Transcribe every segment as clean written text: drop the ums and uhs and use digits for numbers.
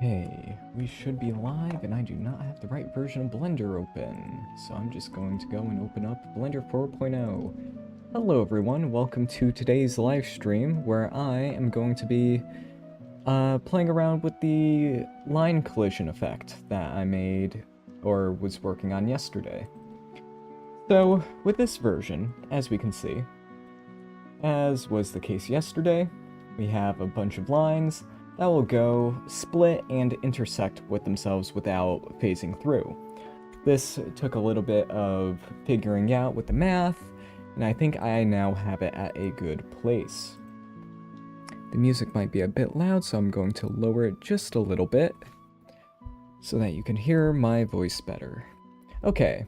Okay, we should be live, and I do not have the right version of Blender open. So I'm just going to go and open up Blender 4.0. Hello everyone, welcome to today's live stream, where I am going to be playing around with the line collision effect that I made, or was working on yesterday. So, with this version, as we can see, as was the case yesterday, we have a bunch of lines that will go split and intersect with themselves without phasing through. This took a little bit of figuring out with the math, and I think I now have it at a good place. The music might be a bit loud, so I'm going to lower it just a little bit so that you can hear my voice better. Okay,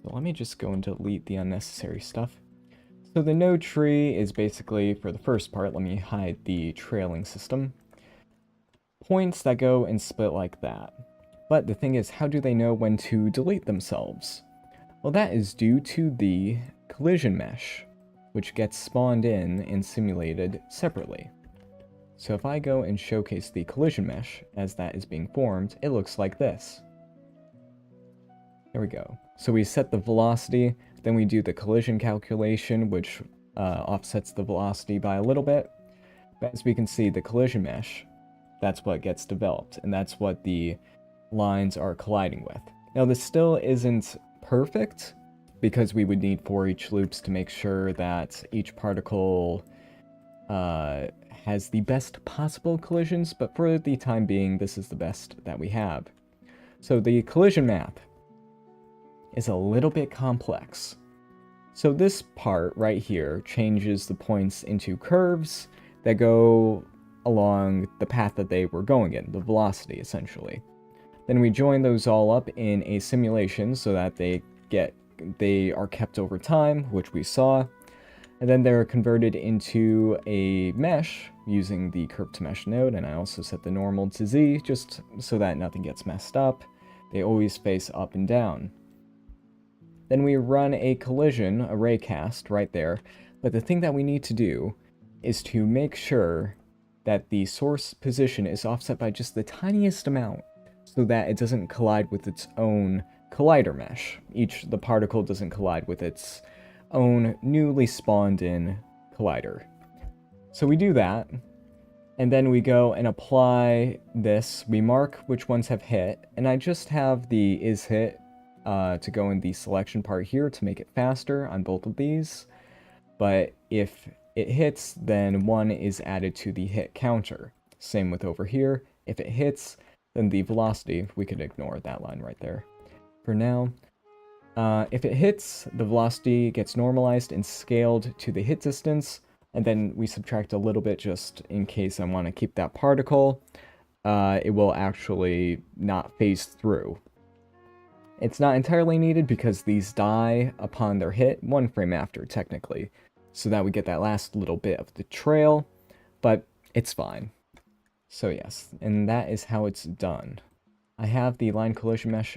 so let me just go and delete the unnecessary stuff. So the node tree is basically, for the first part, let me hide the trailing system, points that go and split like that. But the thing is, how do they know when to delete themselves? Well, that is due to the collision mesh, which gets spawned in and simulated separately. So if I go and showcase the collision mesh as that is being formed, it looks like this. There we go. So we set the velocity, then we do the collision calculation, which offsets the velocity by a little bit. But as we can see, the collision mesh, that's what gets developed, and that's what the lines are colliding with. Now, this still isn't perfect, because we would need for each loops to make sure that each particle has the best possible collisions, but for the time being, this is the best that we have. So the collision map is a little bit complex. So this part right here changes the points into curves that go along the path that they were going in, the velocity essentially. Then we join those all up in a simulation so that they are kept over time, which we saw, and then they're converted into a mesh using the curve to mesh node, and I also set the normal to Z just so that nothing gets messed up. They always face up and down. Then we run a collision, a raycast right there, but the thing that we need to do is to make sure that the source position is offset by just the tiniest amount so that it doesn't collide with its own collider mesh. The particle doesn't collide with its own newly spawned in collider. So we do that, and then we go and apply this. We mark which ones have hit, and I just have the is hit to go in the selection part here to make it faster on both of these. But if it hits, then 1 is added to the hit counter. Same with over here. If it hits, then the velocity, we could ignore that line right there for now. If it hits, the velocity gets normalized and scaled to the hit distance, and then we subtract a little bit just in case I want to keep that particle. It will actually not phase through. It's not entirely needed because these die upon their hit 1 frame after, technically, so that we get that last little bit of the trail, but it's fine. So yes, and that is how it's done. I have the line collision mesh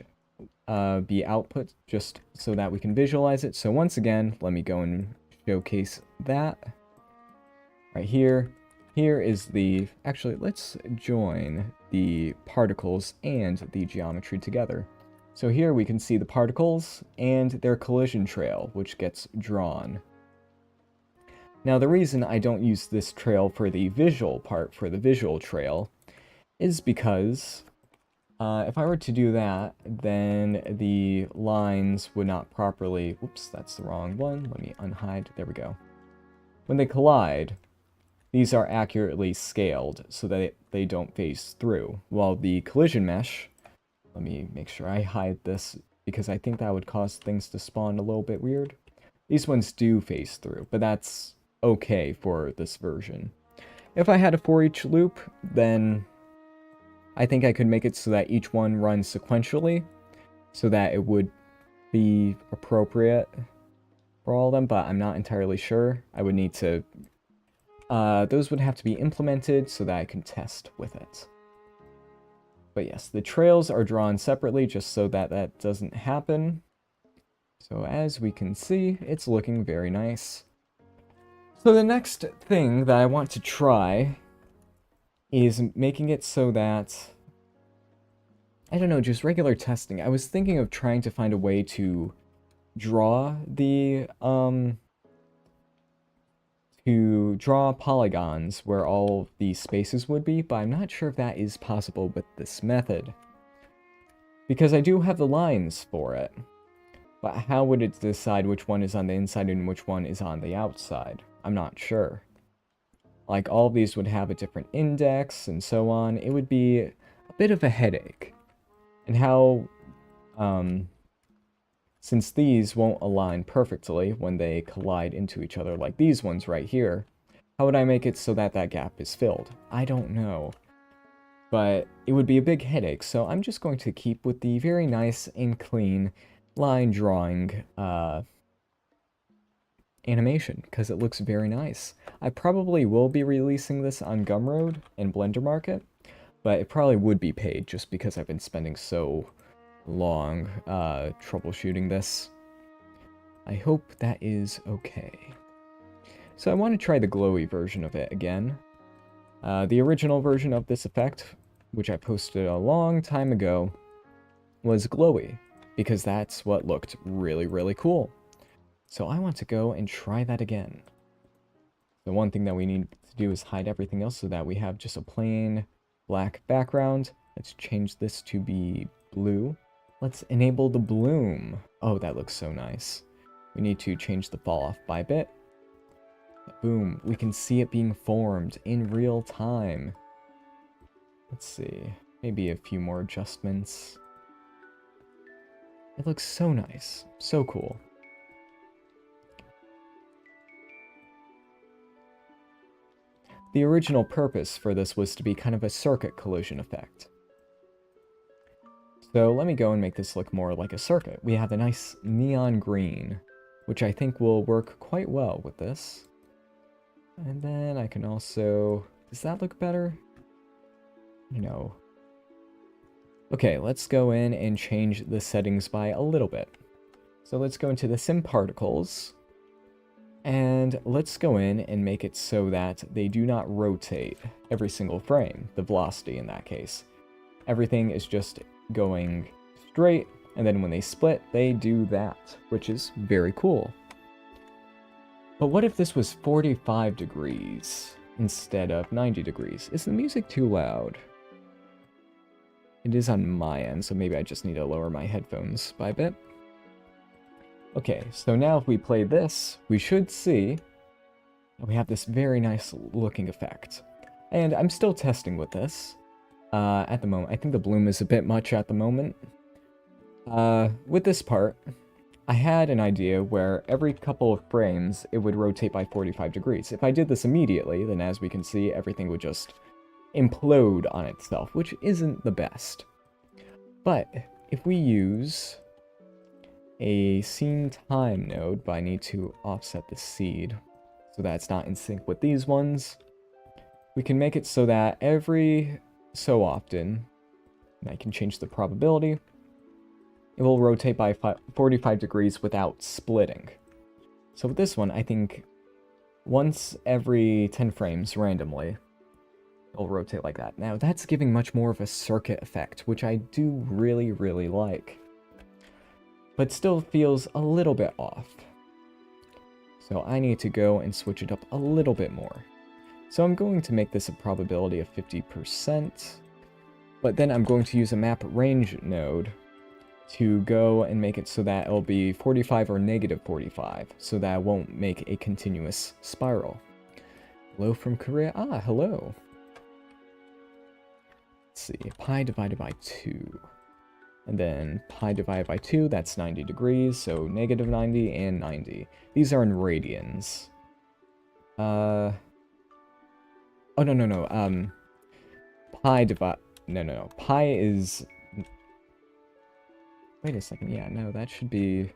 be output just so that we can visualize it. So once again, let me go and showcase that right here. Here is actually, let's join the particles and the geometry together. So here we can see the particles and their collision trail, which gets drawn. Now the reason I don't use this trail for the visual part, for the visual trail, is because if I were to do that, then the lines would not properly... Oops, that's the wrong one. Let me unhide. There we go. When they collide, these are accurately scaled so that they don't phase through, while the collision mesh... Let me make sure I hide this, because I think that would cause things to spawn a little bit weird. These ones do phase through, but that's okay for this version. If I had a for each loop, then I think I could make it so that each one runs sequentially, so that it would be appropriate for all of them, but I'm not entirely sure. I would need to... those would have to be implemented so that I can test with it. But yes, the trails are drawn separately just so that that doesn't happen. So as we can see, it's looking very nice. So the next thing that I want to try is making it so that I don't know, just regular testing. I was thinking of trying to find a way to draw polygons where all the spaces would be, but I'm not sure if that is possible with this method. Because I do have the lines for it. But how would it decide which one is on the inside and which one is on the outside? I'm not sure. Like, all of these would have a different index and so on. It would be a bit of a headache. And how, since these won't align perfectly when they collide into each other, like these ones right here, how would I make it so that that gap is filled? I don't know. But it would be a big headache, so I'm just going to keep with the very nice and clean line drawing animation, because it looks very nice. I probably will be releasing this on Gumroad and Blender Market, but it probably would be paid just because I've been spending so long troubleshooting this. I hope that is okay. So I want to try the glowy version of it again. The original version of this effect, which I posted a long time ago, was glowy, because that's what looked really, really cool. So I want to go and try that again. The one thing that we need to do is hide everything else so that we have just a plain black background. Let's change this to be blue. Let's enable the bloom. Oh, that looks so nice. We need to change the fall off by bit. Boom, we can see it being formed in real time. Let's see, maybe a few more adjustments. It looks so nice, so cool. The original purpose for this was to be kind of a circuit collision effect. So let me go and make this look more like a circuit. We have a nice neon green, which I think will work quite well with this. And then I can also... Does that look better? No. Okay, let's go in and change the settings by a little bit. So let's go into the sim particles. And let's go in and make it so that they do not rotate every single frame, the velocity in that case. Everything is just going straight, and then when they split, they do that, which is very cool. But what if this was 45 degrees instead of 90 degrees? Is the music too loud? It is on my end, so maybe I just need to lower my headphones by a bit. Okay, so now if we play this, we should see that we have this very nice looking effect. And I'm still testing with this at the moment. I think the bloom is a bit much at the moment. With this part, I had an idea where every couple of frames, it would rotate by 45 degrees. If I did this immediately, then as we can see, everything would just implode on itself, which isn't the best. But if we use a scene time node, but I need to offset the seed so that it's not in sync with these ones, we can make it so that every so often, and I can change the probability, it will rotate by 45 degrees without splitting. So with this one, I think once every 10 frames randomly, it'll rotate like that. Now that's giving much more of a circuit effect, which I do really, really like. But still feels a little bit off. So I need to go and switch it up a little bit more. So I'm going to make this a probability of 50%, but then I'm going to use a map range node to go and make it so that it'll be 45 or negative 45, so that it won't make a continuous spiral. Hello from Korea. Ah, hello. Let's see, pi divided by 2. And then pi divided by 2, that's 90 degrees, so negative 90 and 90. These are in radians. Oh, no. Pi divide... No. Pi is... Wait a second, yeah, no, that should be...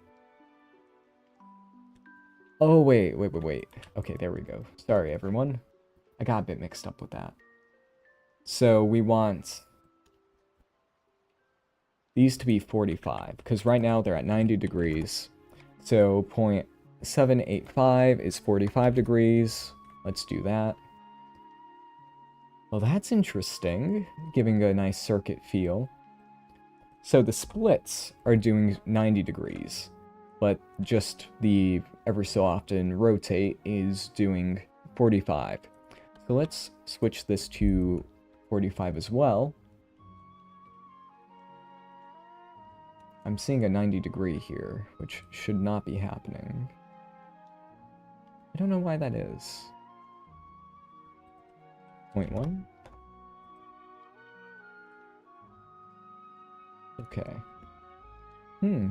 Oh, wait. Okay, there we go. Sorry, everyone. I got a bit mixed up with that. So we want these to be 45, because right now they're at 90 degrees. So 0.785 is 45 degrees. Let's do that. Well, that's interesting, giving a nice circuit feel. So the splits are doing 90 degrees, but just the every so often rotate is doing 45. So let's switch this to 45 as well. I'm seeing a 90 degree here, which should not be happening. I don't know why that is. 0.1? Okay.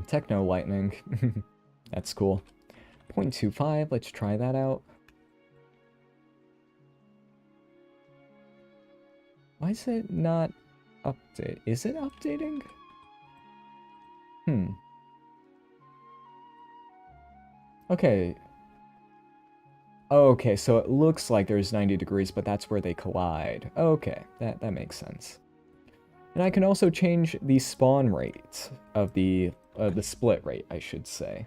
Techno lightning. That's cool. 0.25, let's try that out. Why is it not update? Is it updating? Okay. Okay, so it looks like there's 90 degrees, but that's where they collide. Okay, that makes sense. And I can also change the spawn rate of the split rate, I should say.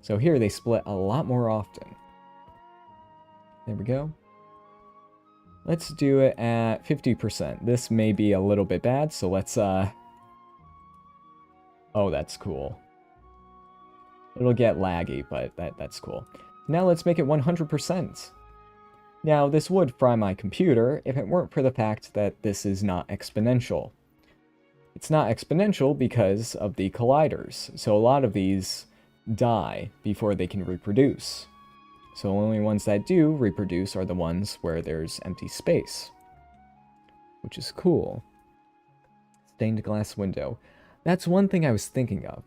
So here they split a lot more often. There we go. Let's do it at 50%. This may be a little bit bad, so let's, Oh, that's cool. It'll get laggy, but that's cool. Now let's make it 100%. Now, this would fry my computer if it weren't for the fact that this is not exponential. It's not exponential because of the colliders, so a lot of these die before they can reproduce. So the only ones that do reproduce are the ones where there's empty space, which is cool. Stained glass window. That's one thing I was thinking of,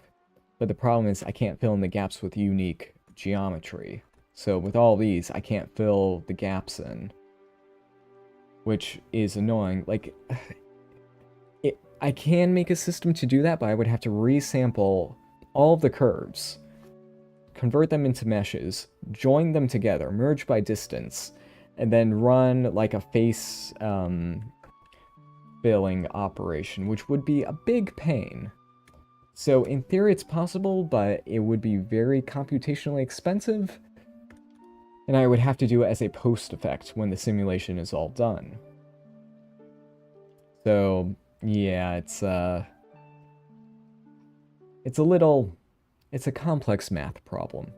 but the problem is I can't fill in the gaps with unique geometry. So with all these, I can't fill the gaps in, which is annoying. Like, I can make a system to do that, but I would have to resample all of the curves, convert them into meshes, join them together, merge by distance, and then run like a face filling operation, which would be a big pain. So in theory it's possible, but it would be very computationally expensive, and I would have to do it as a post effect when the simulation is all done. So yeah, it's a complex math problem.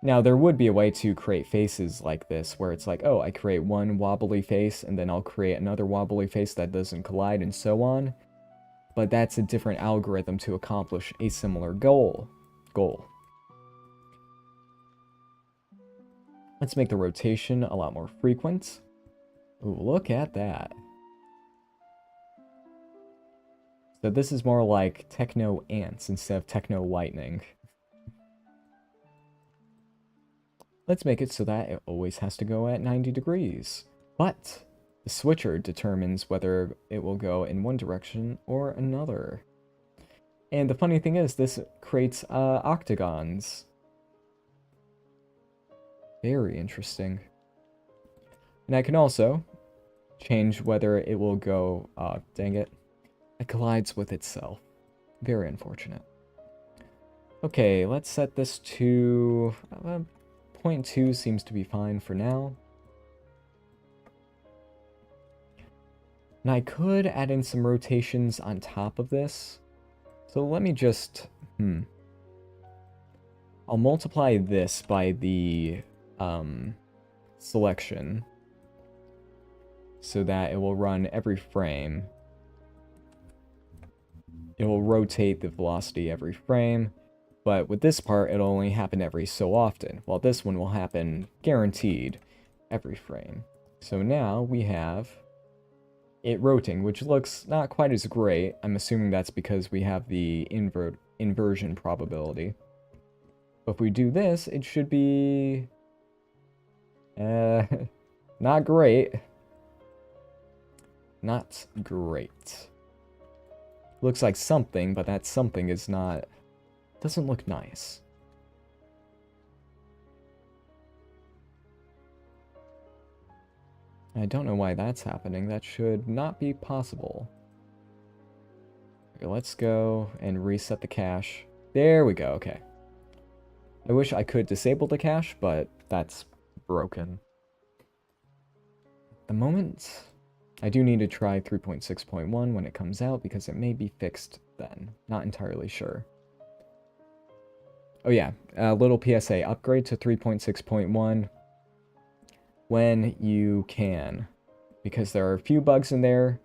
Now, there would be a way to create faces like this, where it's like, oh, I create one wobbly face, and then I'll create another wobbly face that doesn't collide, and so on. But that's a different algorithm to accomplish a similar goal. Let's make the rotation a lot more frequent. Ooh, look at that. So this is more like techno ants instead of techno lightning. Let's make it so that it always has to go at 90 degrees. But the switcher determines whether it will go in one direction or another. And the funny thing is, this creates octagons. Very interesting. And I can also change whether it will go... dang it. It collides with itself. Very unfortunate. Okay, let's set this to... 0.2 seems to be fine for now. And I could add in some rotations on top of this. So let me just... I'll multiply this by the selection, so that it will run every frame. It will rotate the velocity every frame, but with this part, it'll only happen every so often, while this one will happen guaranteed every frame. So now we have it rotating, which looks not quite as great. I'm assuming that's because we have the inversion probability. But if we do this, it should be... not great. Not great. Looks like something, but that something is not... doesn't look nice. I don't know why that's happening. That should not be possible. Okay, let's go and reset the cache. There we go, okay. I wish I could disable the cache, but that's broken. At the moment, I do need to try 3.6.1 when it comes out because it may be fixed then. Not entirely sure. Oh yeah, a little PSA, upgrade to 3.6.1 when you can. Because there are a few bugs in there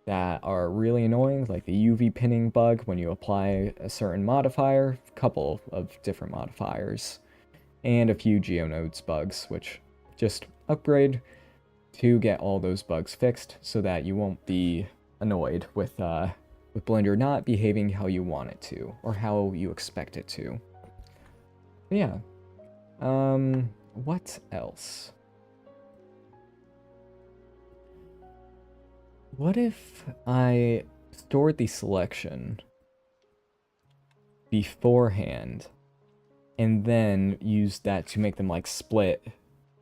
that are really annoying, like the UV pinning bug when you apply a certain modifier, a couple of different modifiers, and a few GeoNodes bugs, which just upgrade to get all those bugs fixed so that you won't be annoyed with Blender not behaving how you want it to, or how you expect it to. But yeah. What else? What if I stored the selection beforehand and then used that to make them like split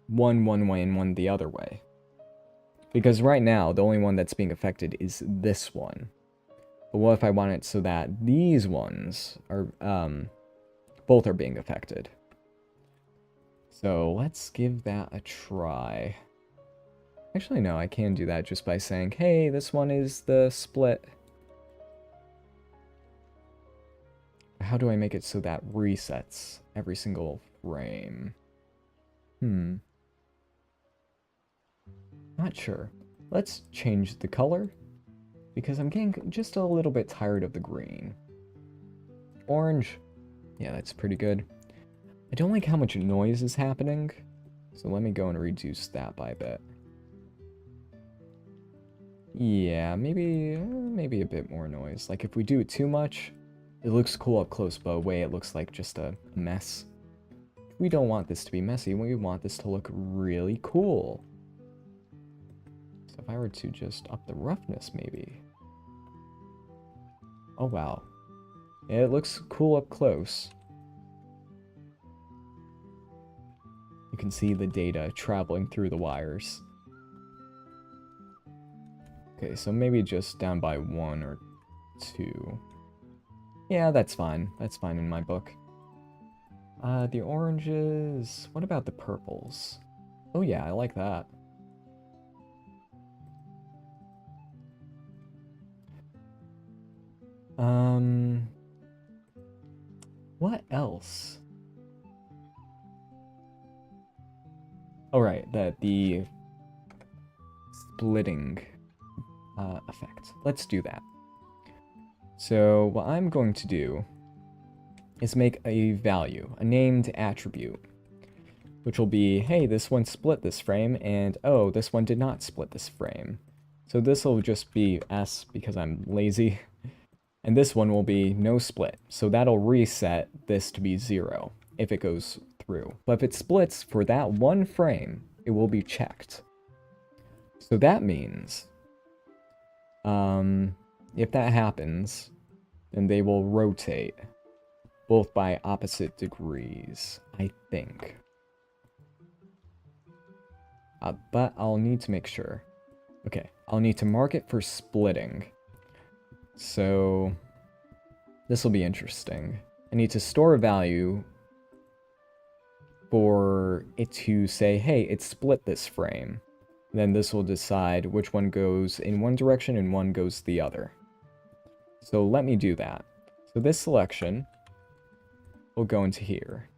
one way and one the other way? Because right now, the only one that's being affected is this one. But what if I want it so that these ones are, both are being affected? So let's give that a try. Actually, no, I can do that just by saying, hey, this one is the split. How do I make it so that resets every single frame? Not sure. Let's change the color, because I'm getting just a little bit tired of the green. Orange. Yeah, that's pretty good. I don't like how much noise is happening, so let me go and reduce that by a bit. Yeah, maybe a bit more noise. Like, if we do it too much, it looks cool up close, but away it looks like just a mess. We don't want this to be messy, we want this to look really cool. So if I were to just up the roughness, maybe. Oh, wow. It looks cool up close. You can see the data traveling through the wires. Okay, so maybe just down by 1 or 2. Yeah, that's fine. That's fine in my book. The oranges... What about the purples? Oh yeah, I like that. What else? Alright, the splitting effect. Let's do that. So what I'm going to do is make a value, a named attribute, which will be, hey, this one split this frame, and oh, this one did not split this frame. So this will just be S because I'm lazy, and this one will be no split. So that'll reset this to be 0 if it goes through. But if it splits for that one frame, it will be checked. So that means, if that happens, then they will rotate both by opposite degrees, I think. But I'll need to make sure. Okay, I'll need to mark it for splitting. So this will be interesting. I need to store a value for it to say, hey, it split this frame. Then this will decide which one goes in one direction and one goes the other. So let me do that. So this selection will go into here.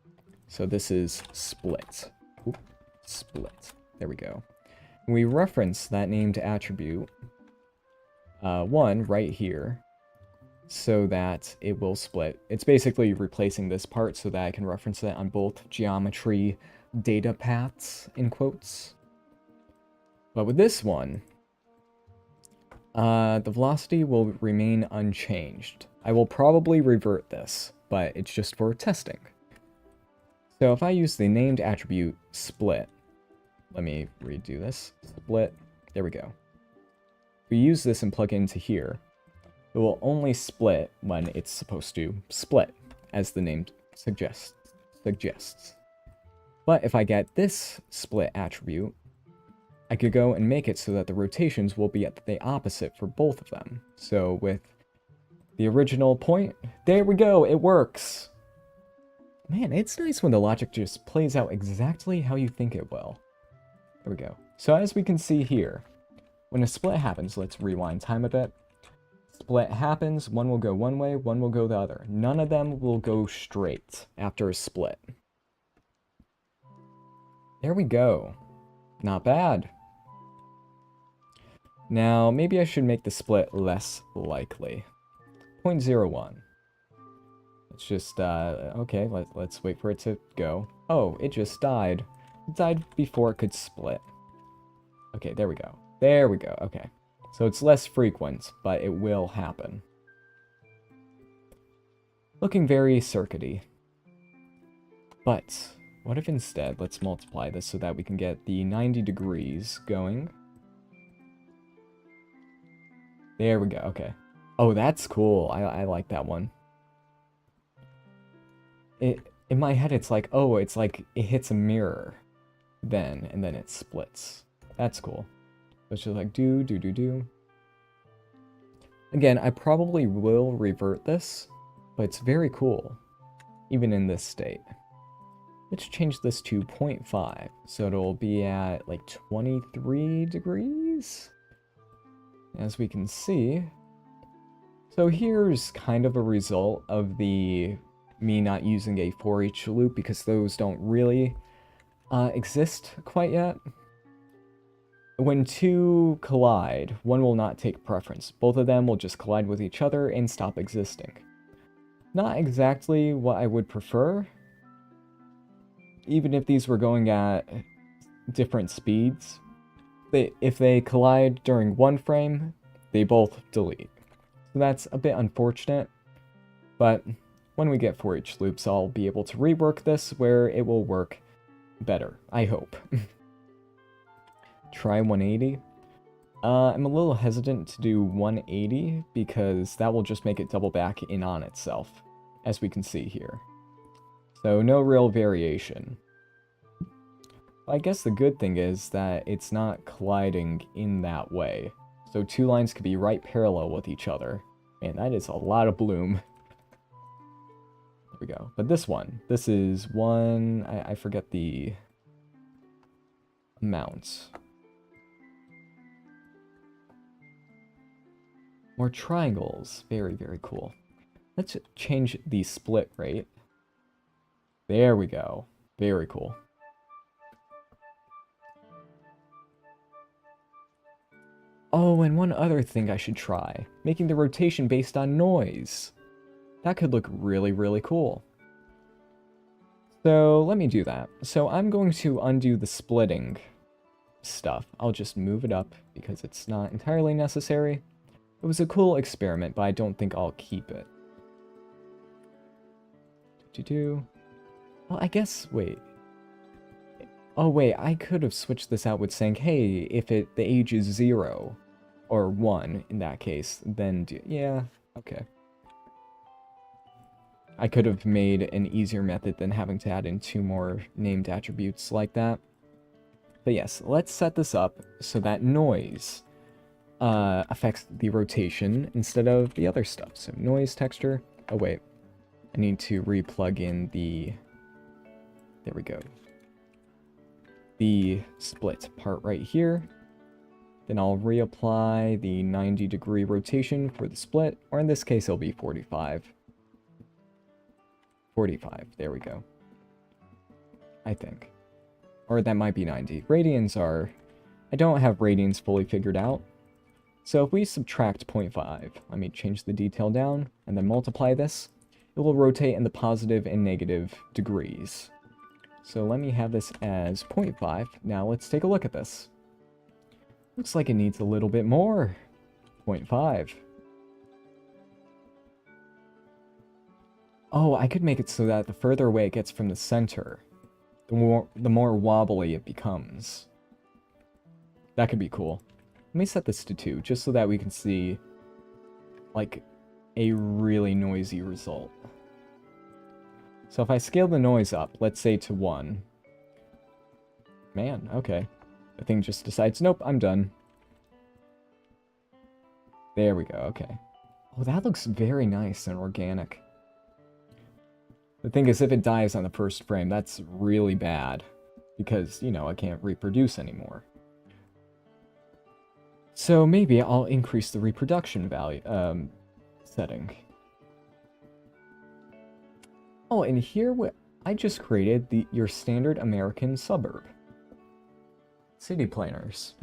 So this is split. Oop, split. There we go. We reference that named attribute, 1 right here, so that it will split. It's basically replacing this part so that I can reference it on both geometry data paths, in quotes. But with this one, the velocity will remain unchanged. I will probably revert this, but it's just for testing. So if I use the named attribute split, let me redo this, split, there we go. If we use this and plug it into here, it will only split when it's supposed to split, as the name suggests. But if I get this split attribute, I could go and make it so that the rotations will be at the opposite for both of them. So with the original point, there we go, it works! Man, it's nice when the logic just plays out exactly how you think it will. There we go. So as we can see here, when a split happens, let's rewind time a bit. Split happens, one will go one way, one will go the other. None of them will go straight after a split. There we go. Not bad. Now, maybe I should make the split less likely. 0.01. It's just, okay, let's wait for it to go. Oh, it just died. It died before it could split. Okay, there we go. There we go, okay. So it's less frequent, but it will happen. Looking very circuity. But, what if instead, let's multiply this so that we can get the 90 degrees going. There we go, okay. Oh, that's cool. I like that one. In my head, it's like, oh, it's like it hits a mirror then, and then it splits. That's cool. So it's just like do. Again, I probably will revert this, but it's very cool, even in this state. Let's change this to 0.5, so it'll be at like 23 degrees, as we can see. So here's kind of a result of me not using a for each loop, because those don't really exist quite yet. When two collide, one will not take preference. Both of them will just collide with each other and stop existing. Not exactly what I would prefer, even if these were going at different speeds. If they collide during one frame, they both delete. So that's a bit unfortunate, but when we get for each loops, I'll be able to rework this where it will work better, I hope. Try 180. I'm a little hesitant to do 180 because that will just make it double back in on itself, as we can see here. So no real variation. I guess the good thing is that it's not colliding in that way. So two lines could be right parallel with each other. Man, that is a lot of bloom. There we go. But this is one, I forget the amount. More triangles. Very, very cool. Let's change the split rate. There we go. Very cool. Oh, and one other thing I should try. Making the rotation based on noise. That could look really, really cool. So let me do that. So I'm going to undo the splitting stuff. I'll just move it up because it's not entirely necessary. It was a cool experiment, but I don't think I'll keep it. Well, I guess, wait. Oh, wait, I could have switched this out with saying, hey, if the age is 0, or 1 in that case, then, yeah, okay. I could have made an easier method than having to add in 2 more named attributes like that. But yes, let's set this up so that noise affects the rotation instead of the other stuff. So noise texture. Oh wait, I need to re-plug in the, there we go, the split part right here. Then I'll reapply the 90-degree rotation for the split, or in this case it'll be 45. 45, there we go. I think. Or that might be 90. Radians are, I don't have radians fully figured out. So if we subtract 0.5, let me change the detail down, and then multiply this, it will rotate in the positive and negative degrees. So let me have this as 0.5. Now let's take a look at this. Looks like it needs a little bit more. 0.5. Oh, I could make it so that the further away it gets from the center, the more wobbly it becomes. That could be cool. Let me set this to 2, just so that we can see, like, a really noisy result. So if I scale the noise up, let's say to 1. Man, okay. The thing just decides, nope, I'm done. There we go, okay. Oh, that looks very nice and organic. The thing is, if it dies on the first frame, that's really bad. Because, you know, I can't reproduce anymore. So maybe I'll increase the reproduction value setting. Oh, and here I just created your standard American suburb. City planners.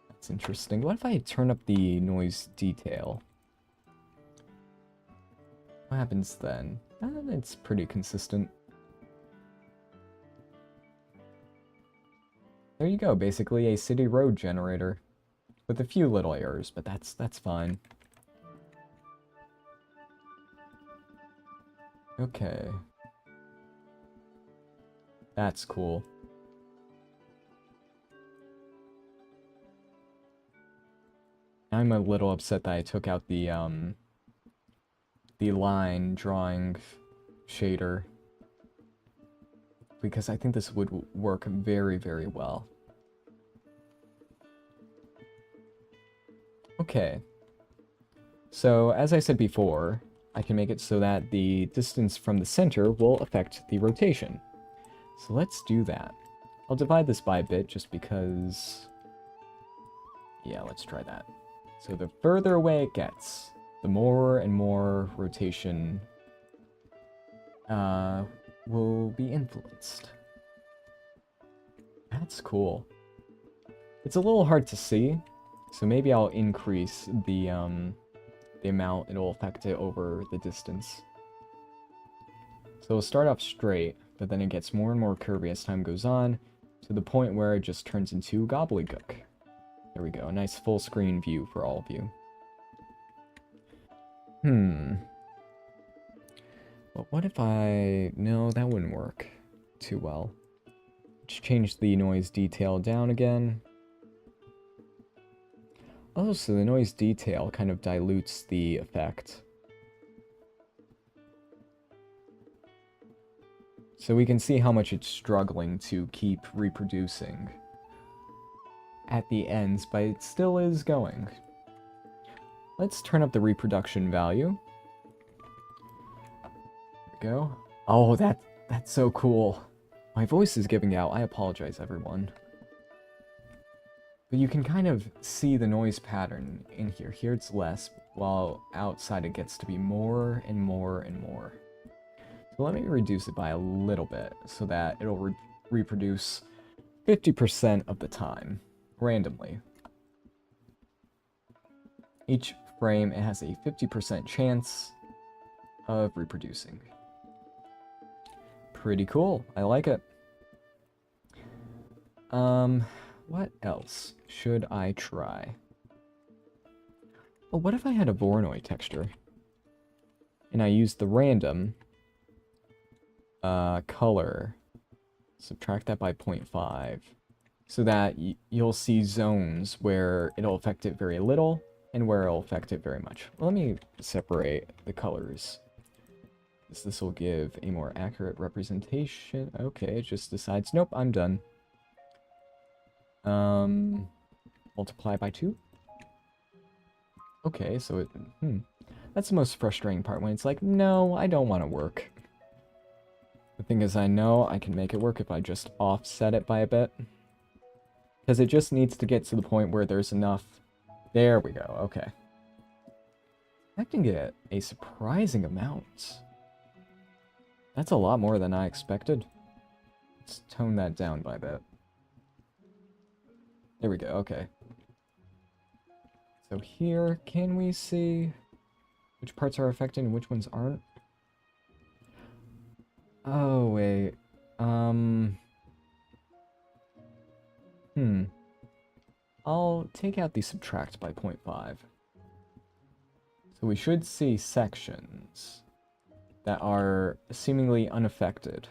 That's interesting. What if I turn up the noise detail? What happens then? It's pretty consistent. There you go, basically a city road generator. With a few little errors, but that's fine. Okay. That's cool. I'm a little upset that I took out the line drawing shader, because I think this would work very, very well. Okay. So, as I said before, I can make it so that the distance from the center will affect the rotation. So let's do that. I'll divide this by a bit just because... Yeah, let's try that. So the further away it gets, the more and more rotation will be influenced. That's cool. It's a little hard to see, so maybe I'll increase the amount it'll affect it over the distance. So it'll start off straight, but then it gets more and more curvy as time goes on, to the point where it just turns into gobbledygook. There we go, a nice full screen view for all of you. But what if no, that wouldn't work too well. Just change the noise detail down again. Oh, so the noise detail kind of dilutes the effect. So we can see how much it's struggling to keep reproducing at the ends, but it still is going. Let's turn up the reproduction value. There we go. Oh, that's so cool. My voice is giving out. I apologize, everyone. But you can kind of see the noise pattern in here. Here it's less, while outside it gets to be more and more and more. So let me reduce it by a little bit so that it'll reproduce 50% of the time, randomly. Each frame, it has a 50% chance of reproducing. Pretty cool. I like it. What else should I try? Well, what if I had a Voronoi texture? And I used the random color. Subtract that by 0.5. So that you'll see zones where it'll affect it very little and where it'll affect it very much. Well, let me separate the colors. This will give a more accurate representation. Okay, it just decides, nope, I'm done. Multiply by 2? Okay, so it... That's the most frustrating part, when it's like, no, I don't want to work. The thing is, I know I can make it work if I just offset it by a bit. Because it just needs to get to the point where there's enough... There we go, okay. I can get a surprising amount. That's a lot more than I expected. Let's tone that down by a bit. There we go, okay. So here, can we see which parts are affected and which ones aren't? Oh, wait. I'll take out the subtract by 0.5. So we should see sections that are seemingly unaffected.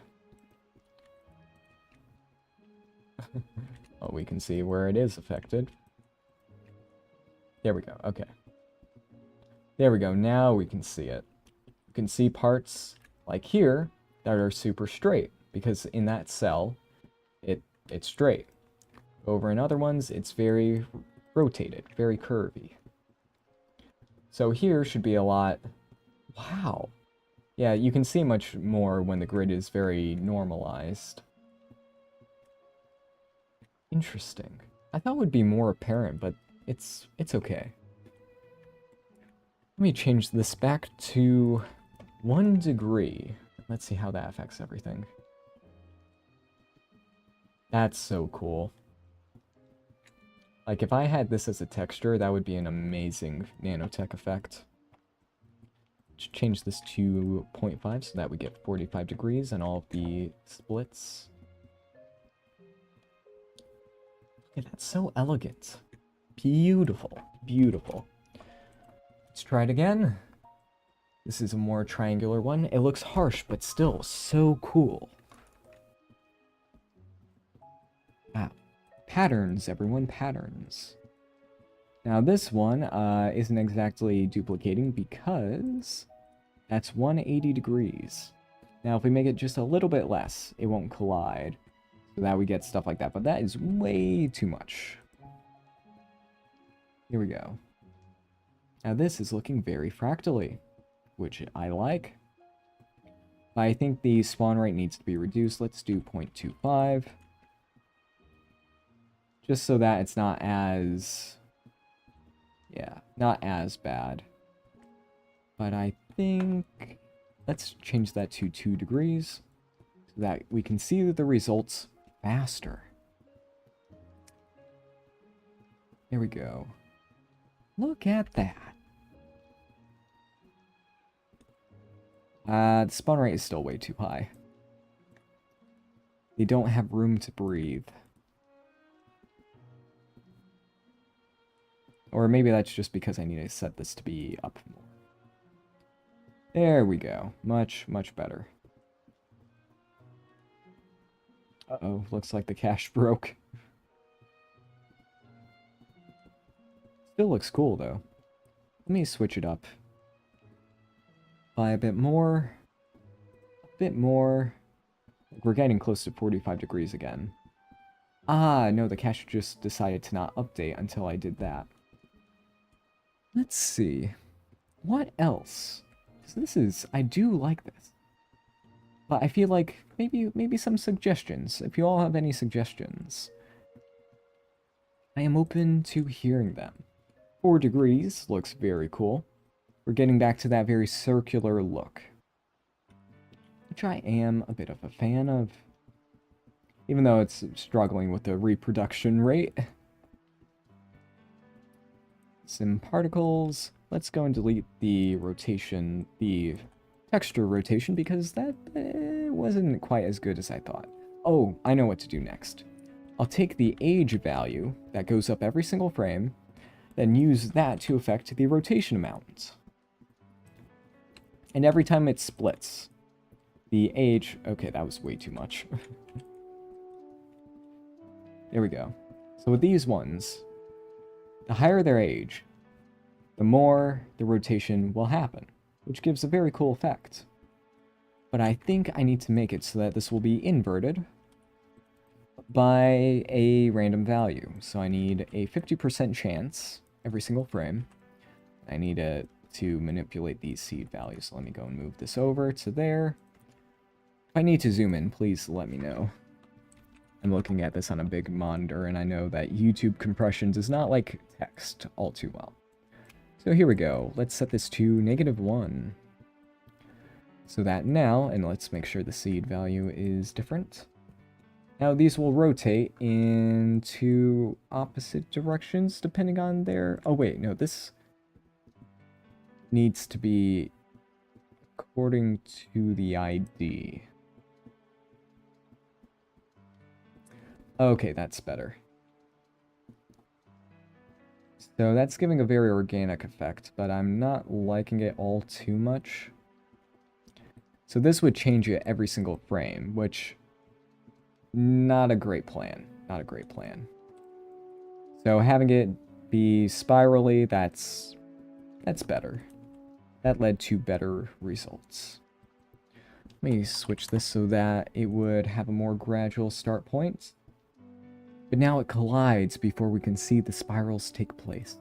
Well, we can see where it is affected. There we go, okay. There we go, now we can see it. You can see parts, like here, that are super straight, because in that cell, it's straight. Over in other ones, it's very rotated, very curvy. So here should be a lot... Wow! Yeah, you can see much more when the grid is very normalized. Interesting. I thought it would be more apparent, but it's okay. Let me change this back to 1 degree. Let's see how that affects everything. That's so cool. Like, if I had this as a texture, that would be an amazing nanotech effect. Change this to 0.5 so that we get 45 degrees and all of the splits. Okay, that's so elegant. Beautiful. Beautiful. Let's try it again. This is a more triangular one. It looks harsh, but still so cool. Ah, patterns, everyone, patterns. Now this one isn't exactly duplicating because that's 180 degrees. Now if we make it just a little bit less, it won't collide. So that we get stuff like that, but that is way too much. Here we go. Now this is looking very fractally, which I like. But I think the spawn rate needs to be reduced. Let's do 0.25. Just so that it's not as... yeah, not as bad. But I think... let's change that to 2 degrees. So that we can see the results faster. There we go. Look at that. The spawn rate is still way too high. They don't have room to breathe. Or maybe that's just because I need to set this to be up more. There we go. Much, much better. Uh-oh, looks like the cache broke. Still looks cool, though. Let me switch it up. By a bit more. A bit more. We're getting close to 45 degrees again. Ah, no, the cache just decided to not update until I did that. Let's see. What else? So this is... I do like this. But I feel like maybe some suggestions. If you all have any suggestions, I am open to hearing them. 4 degrees looks very cool. We're getting back to that very circular look, which I am a bit of a fan of, even though it's struggling with the reproduction rate. Some particles. Let's go and delete the rotation, the texture rotation, because that wasn't quite as good as I thought. Oh, I know what to do next. I'll take the age value that goes up every single frame, then use that to affect the rotation amount. And every time it splits, the age... okay, that was way too much. There we go. So with these ones, the higher their age, the more the rotation will happen, which gives a very cool effect. But I think I need to make it so that this will be inverted by a random value. So I need a 50% chance every single frame. I need to manipulate these seed values. So let me go and move this over to there. If I need to zoom in, please let me know. I'm looking at this on a big monitor, and I know that YouTube compression does not like text all too well. So here we go. Let's set this to -1. So that now, and let's make sure the seed value is different. Now these will rotate in 2 opposite directions depending on their... oh wait, no, this needs to be according to the ID. Okay, that's better. So that's giving a very organic effect, but I'm not liking it all too much. So this would change it every single frame, which... not a great plan. Not a great plan. So having it be spirally, that's better. That led to better results. Let me switch this so that it would have a more gradual start point. But now it collides before we can see the spirals take place.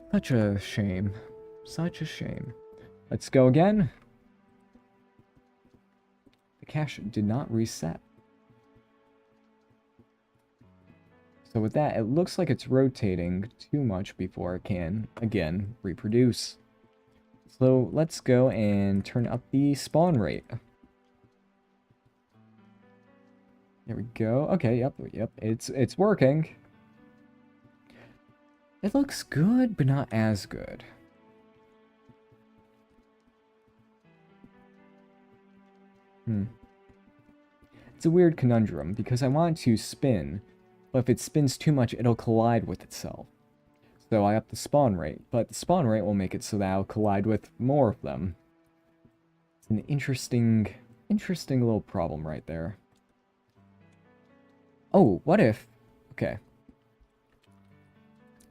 Such a shame. Such a shame. Let's go again. The cache did not reset. So with that, it looks like it's rotating too much before it can, again, reproduce. So let's go and turn up the spawn rate. There we go. Okay, yep, it's working. It looks good, but not as good. It's a weird conundrum, because I want it to spin, but if it spins too much, it'll collide with itself. So I up the spawn rate, but the spawn rate will make it so that I'll collide with more of them. It's an interesting little problem right there. Oh, what if... Okay.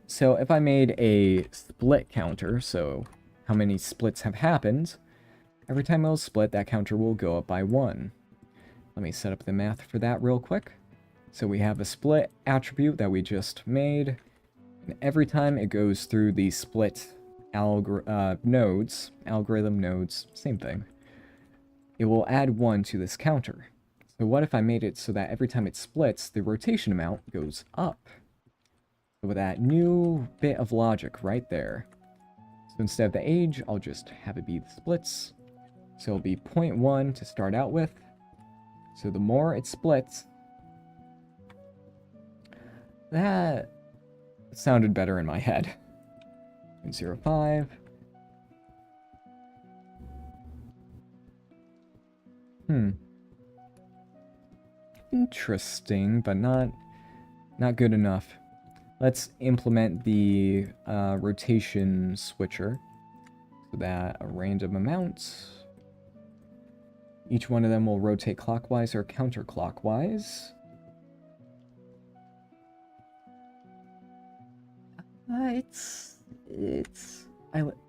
So if I made a split counter, so how many splits have happened, every time it'll split, that counter will go up by 1. Let me set up the math for that real quick. So we have a split attribute that we just made, and every time it goes through the split nodes, algorithm nodes, same thing, it will add 1 to this counter. So what if I made it so that every time it splits, the rotation amount goes up? So with that new bit of logic right there. So instead of the age, I'll just have it be the splits. So it'll be 0.1 to start out with. So the more it splits, that sounded better in my head. 0.05. Interesting, but not good enough. Let's implement the rotation switcher so that a random amount. Each one of them will rotate clockwise or counterclockwise.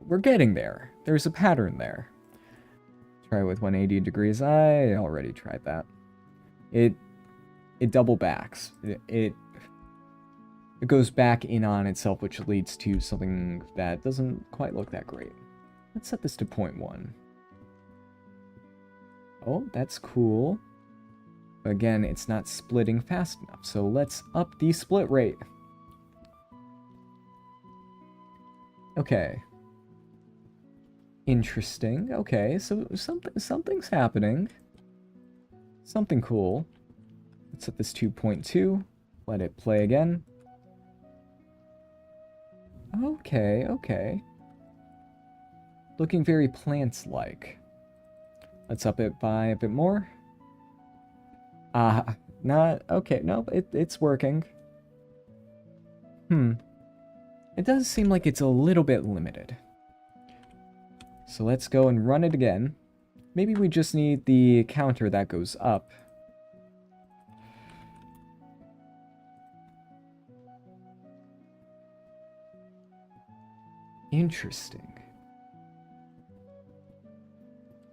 We're getting there. There's a pattern there. Try with 180 degrees. I already tried that. It double backs. It goes back in on itself, which leads to something that doesn't quite look that great. Let's set this to 0.1. Oh, that's cool. But again, it's not splitting fast enough, so let's up the split rate. Okay. Interesting. Okay, so something's happening. Something cool. Let's set this to 0.2. Let it play again. Okay. Looking very plants-like. Let's up it by a bit more. Not... Okay, no, it's working. It does seem like it's a little bit limited. So let's go and run it again. Maybe we just need the counter that goes up. Interesting.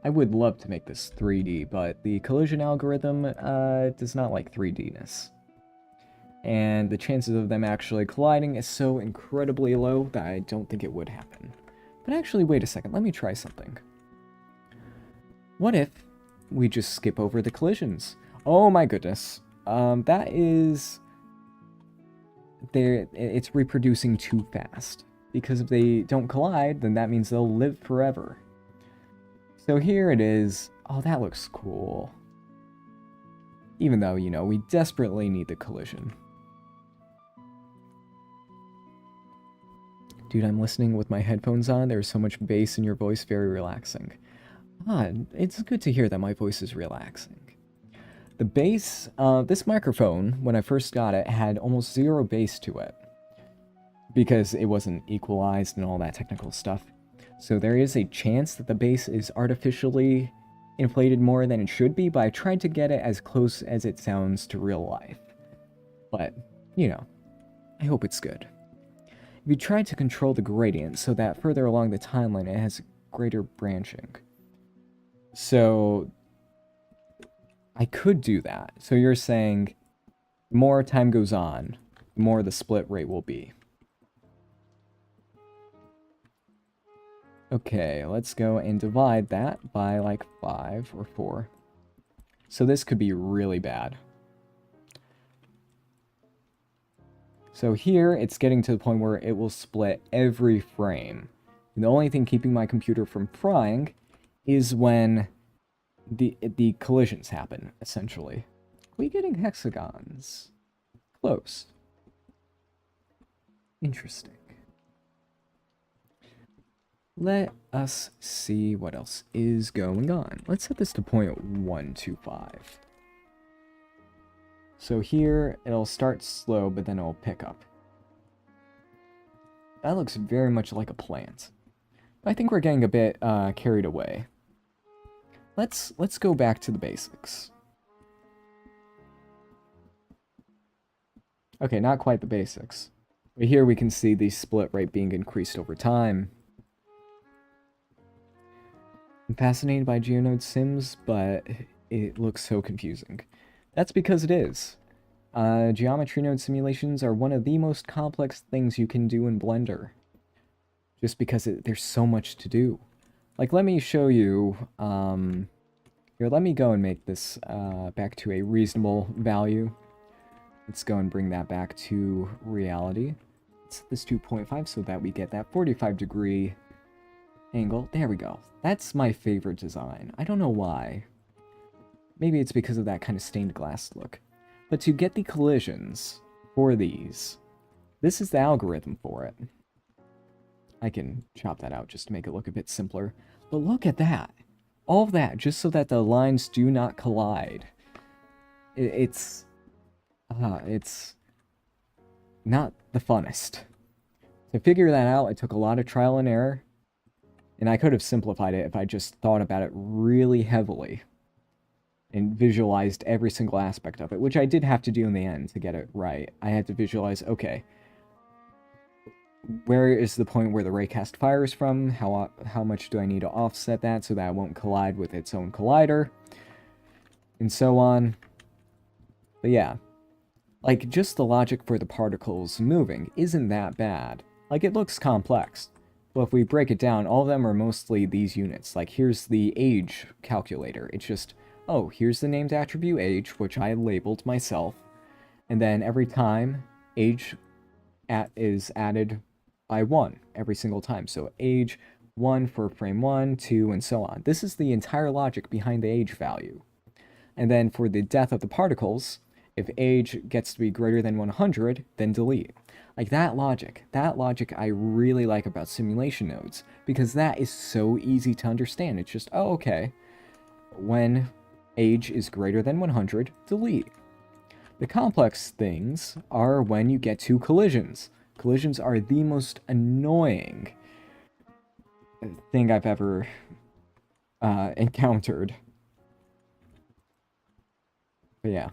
I would love to make this 3D, but the collision algorithm does not like 3D-ness. And the chances of them actually colliding is so incredibly low that I don't think it would happen. But actually, wait a second, let me try something. What if we just skip over the collisions? Oh my goodness. That is... It's reproducing too fast. Because if they don't collide, then that means they'll live forever. So here it is. Oh, that looks cool. Even though, you know, we desperately need the collision. Dude, I'm listening with my headphones on. There's so much bass in your voice, very relaxing. It's good to hear that my voice is relaxing. The bass, this microphone, when I first got it, had almost zero bass to it. Because it wasn't equalized and all that technical stuff. So there is a chance that the bass is artificially inflated more than it should be, but I tried to get it as close as it sounds to real life. But, you know, I hope it's good. If you try to control the gradient so that further along the timeline it has greater branching. So, I could do that. So you're saying the more time goes on, the more the split rate will be. Okay, let's go and divide that by like 5 or 4. So this could be really bad. So here, it's getting to the point where it will split every frame. And the only thing keeping my computer from frying is when the collisions happen, essentially. Are we getting hexagons? Close. Interesting. Let us see what else is going on. Let's set this to 0.125. So here, it'll start slow, but then it'll pick up. That looks very much like a plant. I think we're getting a bit carried away. Let's go back to the basics. Okay, not quite the basics. But here we can see the split rate being increased over time. I'm fascinated by GeoNode Sims, but it looks so confusing. That's because it is. Geometry node simulations are one of the most complex things you can do in Blender. Just because there's so much to do. Like, let me show you, here, let me go and make this back to a reasonable value. Let's go and bring that back to reality. Let's set this 2.5 so that we get that 45-degree angle. There we go. That's my favorite design. I don't know why. Maybe it's because of that kind of stained glass look. But to get the collisions for these, this is the algorithm for it. I can chop that out just to make it look a bit simpler. But look at that. All of that just so that the lines do not collide. It's not the funnest. To figure that out, it took a lot of trial and error. And I could have simplified it if I just thought about it really heavily. And visualized every single aspect of it, which I did have to do in the end to get it right. I had to visualize, okay, where is the point where the raycast fires from? How much do I need to offset that so that it won't collide with its own collider? And so on. But yeah, like, just the logic for the particles moving isn't that bad. Like, it looks complex. Well, if we break it down, all of them are mostly these units. Like, here's the age calculator. It's just, oh, here's the named attribute age, which I labeled myself. And then every time, age is added by 1 every single time. So age 1 for frame 1, 2, and so on. This is the entire logic behind the age value. And then for the depth of the particles, if age gets to be greater than 100, then delete. Like, that logic I really like about simulation nodes, because that is so easy to understand. It's just, oh, okay, when age is greater than 100, delete. The complex things are when you get to collisions. Collisions are the most annoying thing I've ever encountered. But yeah.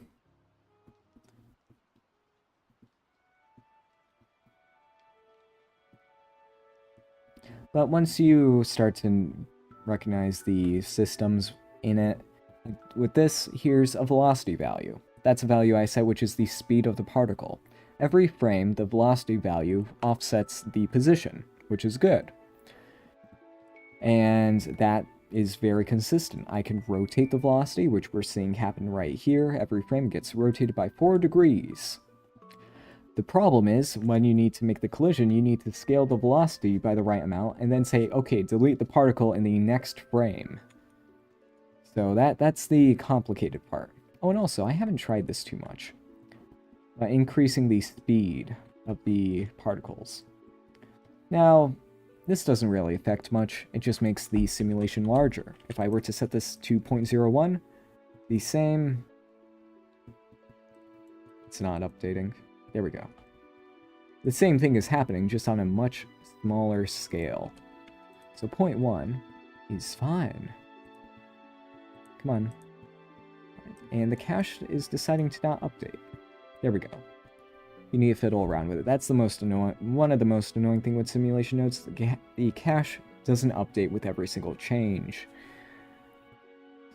But once you start to recognize the systems in it, with this, here's a velocity value. That's a value I set, which is the speed of the particle. Every frame, the velocity value offsets the position, which is good. And that is very consistent. I can rotate the velocity, which we're seeing happen right here. Every frame gets rotated by 4 degrees. The problem is, when you need to make the collision, you need to scale the velocity by the right amount, and then say, okay, delete the particle in the next frame. So that's the complicated part. Oh, and also, I haven't tried this too much. Increasing the speed of the particles. Now, this doesn't really affect much, it just makes the simulation larger. If I were to set this to 0.01, the same... It's not updating. There we go. The same thing is happening, just on a much smaller scale. So 0.1 is fine. Come on. And the cache is deciding to not update. There we go. You need to fiddle around with it. That's the most annoying, one of the most annoying thing with simulation nodes. The cache doesn't update with every single change.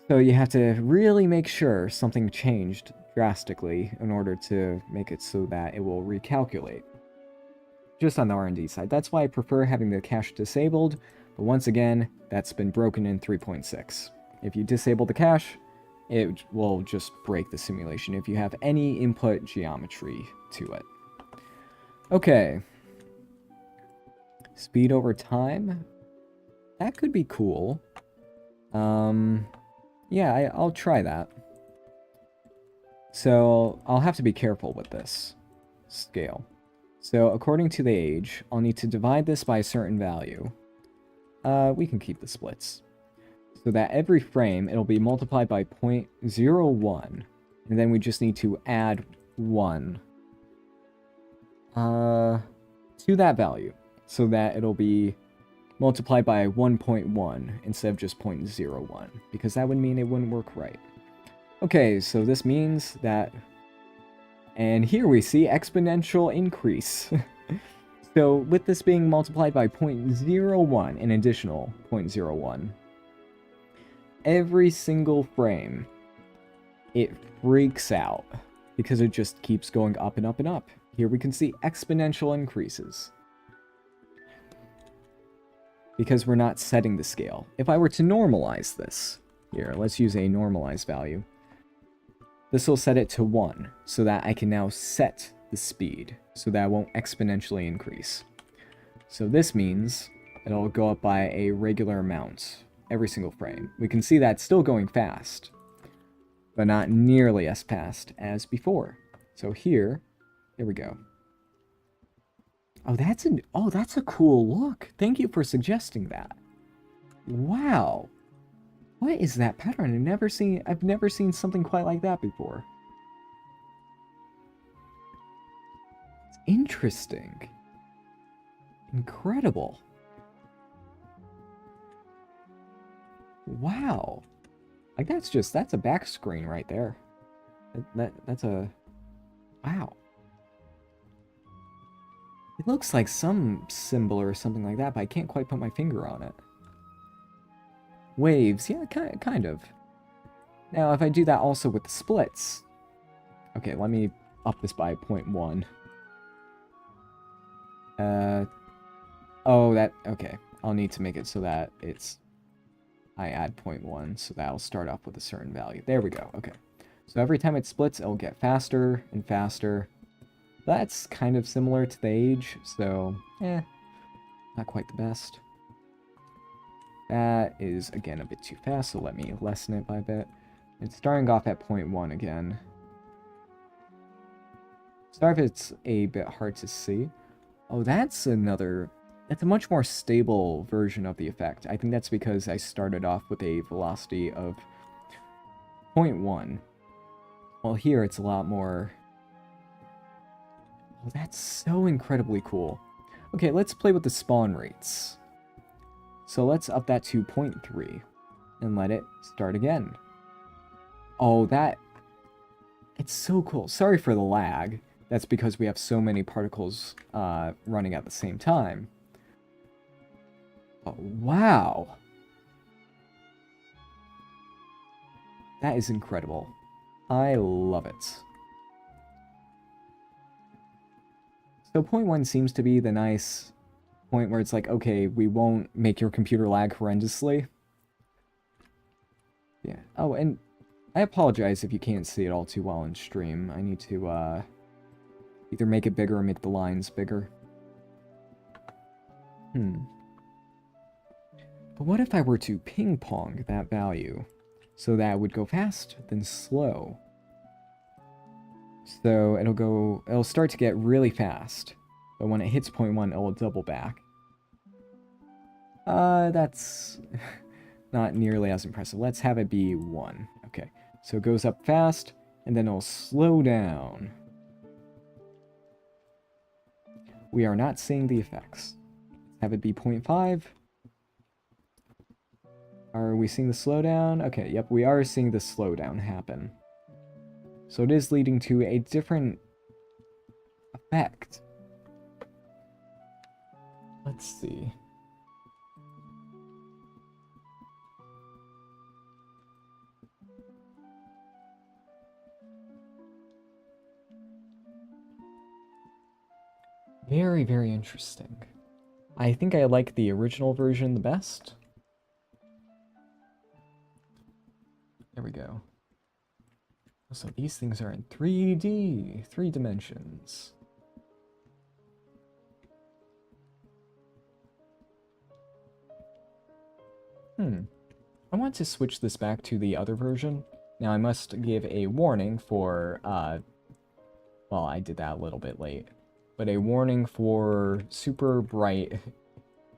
So you have to really make sure something changed drastically in order to make it so that it will recalculate. Just on the R&D side. That's why I prefer having the cache disabled, but once again, that's been broken in 3.6. If you disable the cache, it will just break the simulation if you have any input geometry to it. Okay. Speed over time? That could be cool. Yeah, I'll try that. So, I'll have to be careful with this scale. So, according to the age, I'll need to divide this by a certain value. We can keep the splits. So that every frame, it'll be multiplied by 0.01. And then we just need to add 1 to that value. So that it'll be multiplied by 1.1 instead of just 0.01. Because that would mean it wouldn't work right. Okay, so this means that... And here we see exponential increase. So with this being multiplied by 0.01, an additional 0.01, every single frame, it freaks out because it just keeps going up and up and up. Here we can see exponential increases because we're not setting the scale. If I were to normalize this, here, let's use a normalized value. This will set it to 1 so that I can now set the speed so that it won't exponentially increase. So this means it'll go up by a regular amount every single frame. We can see that it's still going fast, but not nearly as fast as before. So here we go. Oh, that's a cool look. Thank you for suggesting that. Wow. What is that pattern? I've never seen something quite like that before. It's interesting. Incredible. Wow. Like that's a back screen right there. That's a... Wow. It looks like some symbol or something like that, but I can't quite put my finger on it. Waves, yeah, kind of. Now, if I do that also with the splits... Okay, let me up this by 0.1. Oh, okay. I'll need to make it so that I add 0.1, so that'll start off with a certain value. There we go, okay. So every time it splits, it'll get faster and faster. That's kind of similar to the age, so, not quite the best. That is, again, a bit too fast, so let me lessen it by a bit. It's starting off at 0.1 again. Sorry if it's a bit hard to see. Oh, that's a much more stable version of the effect. I think that's because I started off with a velocity of 0.1. Well, here it's a lot more... Oh, that's so incredibly cool. Okay, let's play with the spawn rates. So let's up that to 0.3 and let it start again. Oh, it's so cool. Sorry for the lag. That's because we have so many particles running at the same time. Oh, wow. That is incredible. I love it. So 0.1 seems to be the nice point where it's like, okay, we won't make your computer lag horrendously. Yeah. Oh, and I apologize if you can't see it all too well in stream. I need to either make it bigger or make the lines bigger. But what if I were to ping-pong that value so that it would go fast, then slow? So it'll start to get really fast, but when it hits 0.1, it'll double back. That's not nearly as impressive. Let's have it be 1. Okay, so it goes up fast, and then it'll slow down. We are not seeing the effects. Have it be 0.5. Are we seeing the slowdown? Okay, yep, we are seeing the slowdown happen. So it is leading to a different effect. Let's see. Very, very interesting. I think I like the original version the best. There we go. So these things are in 3D, 3 dimensions. I want to switch this back to the other version. Now I must give a warning for, well, I did that a little bit late, but a warning for super bright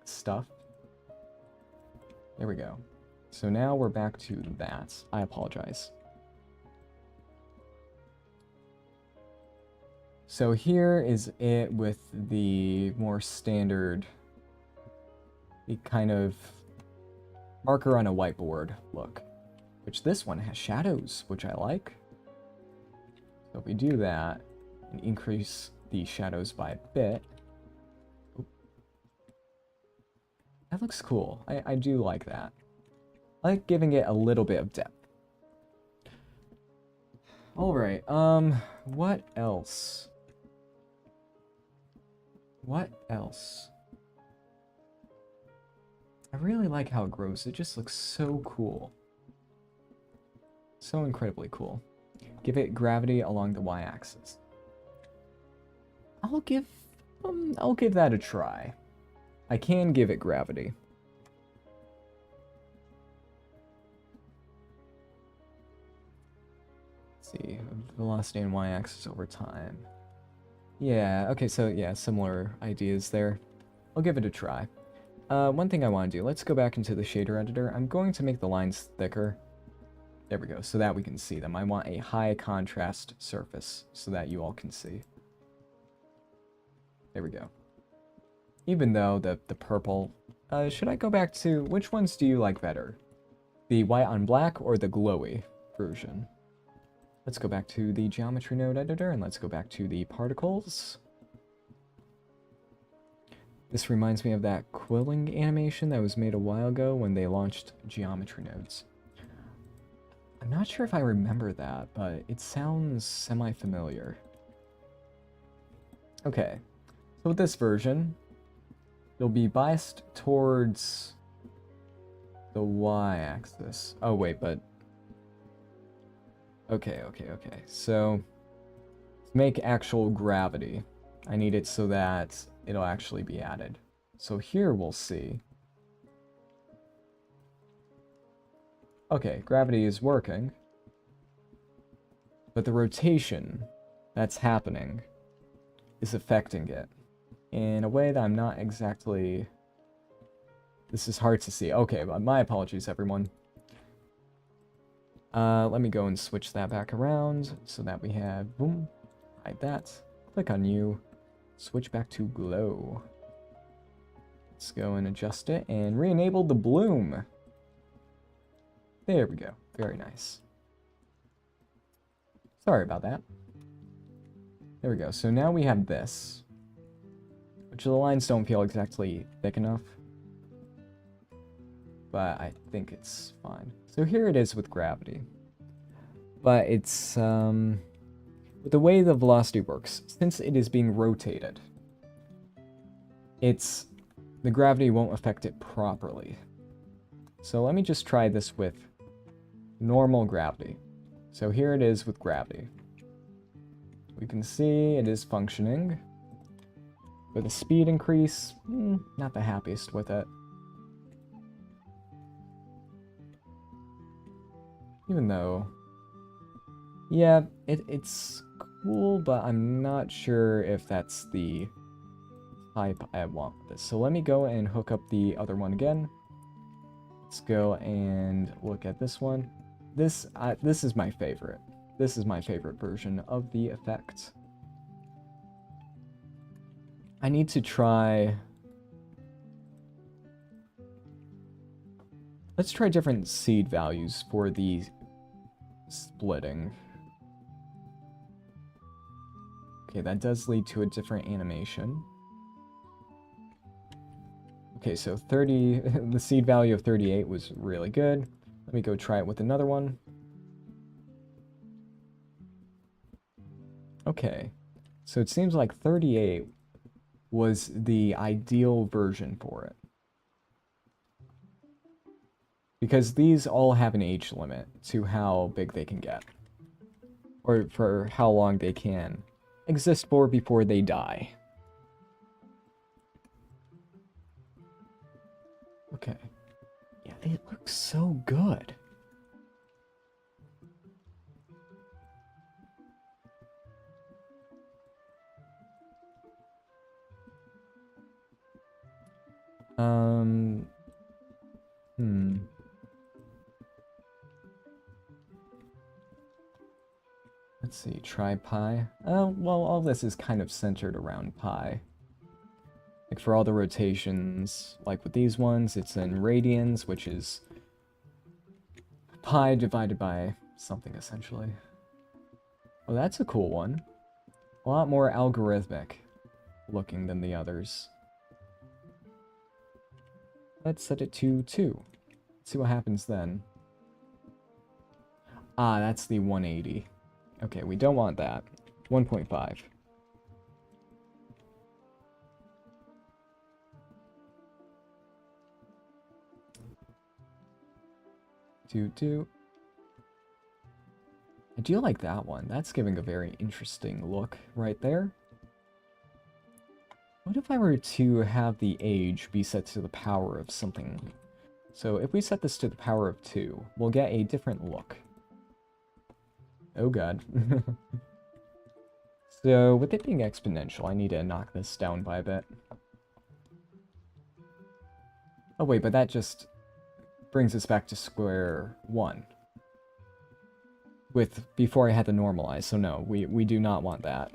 stuff. There we go. So now we're back to that. I apologize. So here is it with the more standard, the kind of marker on a whiteboard look, which this one has shadows, which I like. So if we do that and increase the shadows by a bit, that looks cool. I do like that. I like giving it a little bit of depth. Alright, what else? What else? I really like how it grows. It just looks so cool. So incredibly cool. Give it gravity along the y-axis. I'll give that a try. I can give it gravity. Let's see, velocity and y-axis over time. Yeah, okay, so yeah, similar ideas there. I'll give it a try. One thing I want to do, let's go back into the shader editor. I'm going to make the lines thicker. There we go, so that we can see them. I want a high contrast surface so that you all can see. There we go. Even though the purple, should I go back to, which ones do you like better? The white on black or the glowy version? Let's go back to the geometry node editor and let's go back to the particles. This reminds me of that quilling animation that was made a while ago when they launched geometry nodes. I'm not sure if I remember that, but it sounds semi-familiar. Okay, so with this version, it'll be biased towards the y-axis. Oh wait, but... Okay. So, to make actual gravity, I need it so that it'll actually be added. So here we'll see. Okay, gravity is working. But the rotation that's happening is affecting it in a way that I'm not exactly... This is hard to see. Okay, but my apologies, everyone. Let me go and switch that back around so that we have... Boom. Hide that. Click on you. Switch back to glow. Let's go and adjust it and re-enable the bloom. There we go. Very nice. Sorry about that. There we go. So now we have this, which the lines don't feel exactly thick enough, but I think it's fine. So here it is with gravity, but it's with the way the velocity works, since it is being rotated, the gravity won't affect it properly. So let me just try this with normal gravity. So here it is with gravity. We can see it is functioning. With a speed increase, not the happiest with it. Even though, yeah, it's cool, but I'm not sure if that's the type I want with this. So let me go and hook up the other one again. Let's go and look at this one. This is my favorite. This is my favorite version of the effect. I need to try... Let's try different seed values for the splitting. Okay, that does lead to a different animation. Okay, so 30, the seed value of 38 was really good. Let me go try it with another one. Okay, so it seems like 38 was the ideal version for it. Because these all have an age limit to how big they can get. Or for how long they can exist for before they die. Okay. Yeah, it looks so good. Hmm. Let's see, try pi. Oh, well, all this is kind of centered around pi. Like for all the rotations, like with these ones, it's in radians, which is pi divided by something, essentially. Oh, that's a cool one. A lot more algorithmic looking than the others. Let's set it to 2. Let's see what happens then. Ah, that's the 180. Okay, we don't want that. 1.5. Two. I do like that one. That's giving a very interesting look right there. What if I were to have the age be set to the power of something? So if we set this to the power of 2, we'll get a different look. Oh god. So with it being exponential, I need to knock this down by a bit. Oh wait, but that just brings us back to square 1. Before I had to normalize, so no, we do not want that.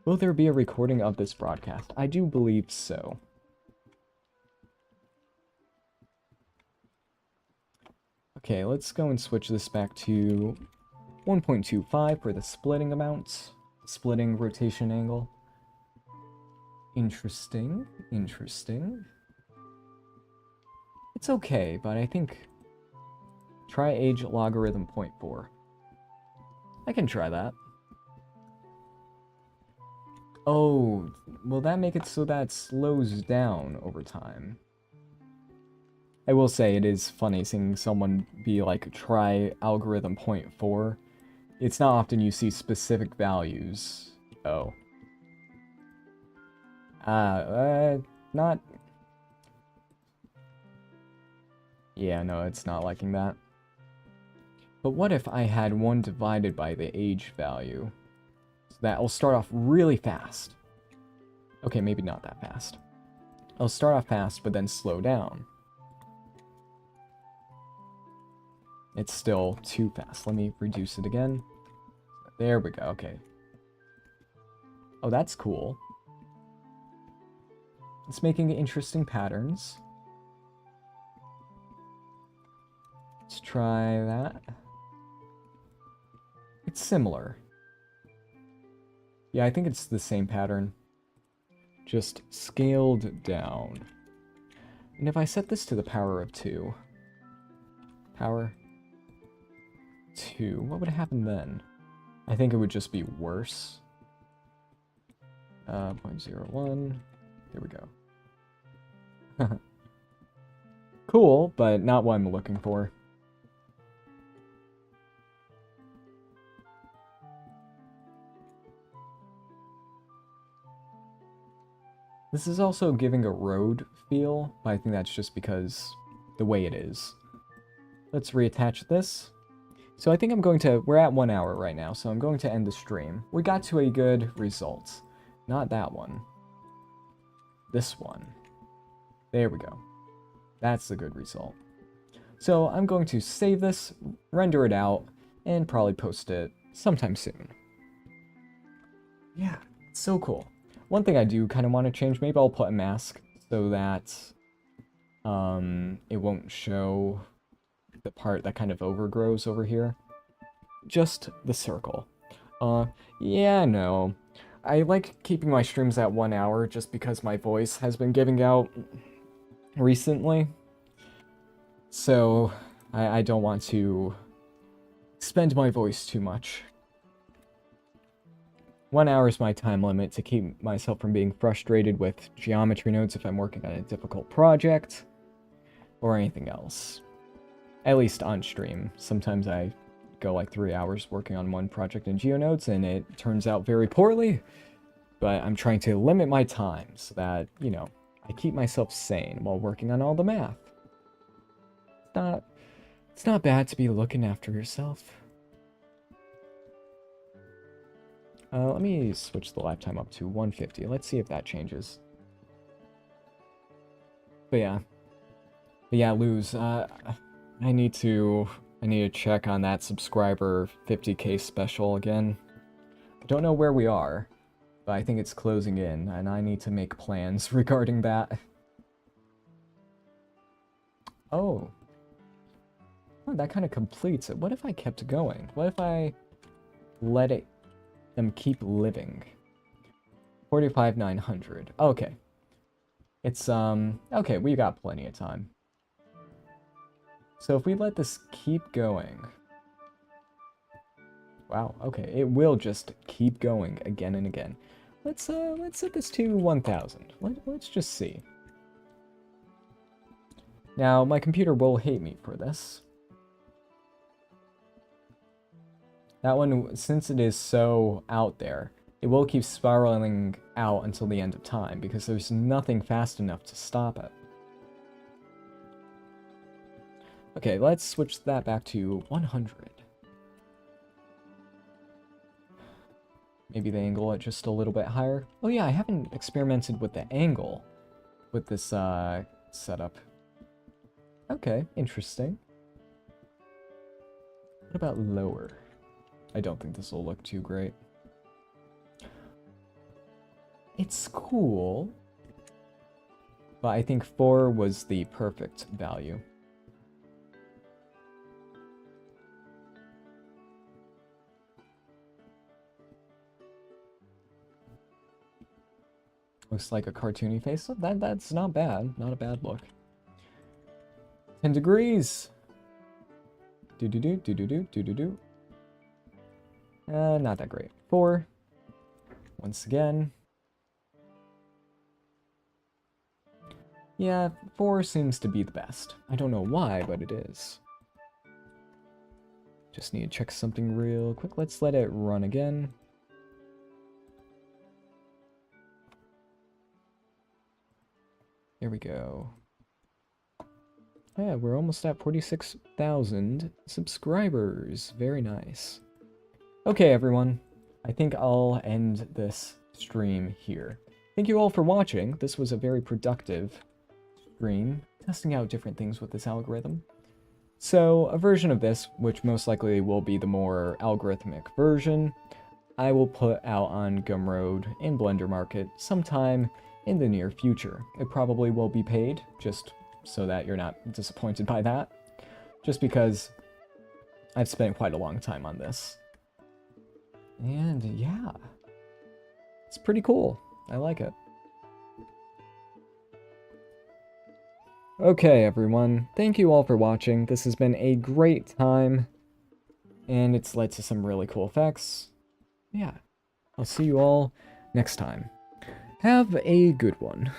Will there be a recording of this broadcast? I do believe so. Okay, let's go and switch this back to 1.25 for the splitting amount. Splitting rotation angle. Interesting. It's okay, but I think... Try age logarithm 0.4. I can try that. Oh, will that make it so that slows down over time? I will say it is funny seeing someone be like, try algorithm 0.4. It's not often you see specific values. Oh. Not... Yeah, no, it's not liking that. But what if I had 1 divided by the age value? So that will start off really fast. Okay, maybe not that fast. I'll start off fast, but then slow down. It's still too fast. Let me reduce it again. There we go, okay. Oh, that's cool. It's making interesting patterns. Let's try that. It's similar. Yeah, I think it's the same pattern. Just scaled down. And if I set this to the power of 2... Power 2, what would happen then? I think it would just be worse. 0.01. Here we go. Cool, but not what I'm looking for. This is also giving a road feel, but I think that's just because the way it is. Let's reattach this. So I think we're at 1 hour right now, so I'm going to end the stream. We got to a good result. Not that one. This one. There we go. That's the good result. So I'm going to save this, render it out, and probably post it sometime soon. Yeah, it's so cool. One thing I do kind of want to change, maybe I'll put a mask so that it won't show the part that kind of overgrows over here. Just the circle. Yeah, no. I like keeping my streams at 1 hour just because my voice has been giving out recently. So, I don't want to expend my voice too much. 1 hour is my time limit to keep myself from being frustrated with geometry nodes if I'm working on a difficult project, or anything else. At least on stream. Sometimes I go like 3 hours working on one project in GeoNodes, and it turns out very poorly, but I'm trying to limit my time so that, you know, I keep myself sane while working on all the math. it's not bad to be looking after yourself. Let me switch the lifetime up to 150. Let's see if that changes. But yeah, Luz, I need to check on that subscriber 50k special again. I don't know where we are, but I think it's closing in, and I need to make plans regarding that. Oh, that kind of completes it. What if I kept going? What if I let them keep living? 45,900. Okay. It's, okay, we got plenty of time. So if we let this keep going... Wow, okay, it will just keep going again and again. Let's set this to 1,000. Let's just see. Now, my computer will hate me for this. That one, since it is so out there, it will keep spiraling out until the end of time, because there's nothing fast enough to stop it. Okay, let's switch that back to 100. Maybe the angle at just a little bit higher. Oh yeah, I haven't experimented with the angle with this setup. Okay, interesting. What about lower? I don't think this will look too great. It's cool, but I think 4 was the perfect value. Looks like a cartoony face. That's not bad. Not a bad look. 10 degrees. Do-do-do, do-do-do, do-do-do. Not that great. 4. Once again. Yeah, 4 seems to be the best. I don't know why, but it is. Just need to check something real quick. Let's let it run again. There we go. Yeah, we're almost at 46,000 subscribers. Very nice. Okay, everyone. I think I'll end this stream here. Thank you all for watching. This was a very productive stream, testing out different things with this algorithm. So, a version of this, which most likely will be the more algorithmic version, I will put out on Gumroad in Blender Market sometime in the near future. It probably will be paid, just so that you're not disappointed by that. Just because I've spent quite a long time on this. And yeah, it's pretty cool. I like it. Okay, everyone. Thank you all for watching. This has been a great time, and it's led to some really cool effects. Yeah, I'll see you all next time. Have a good one.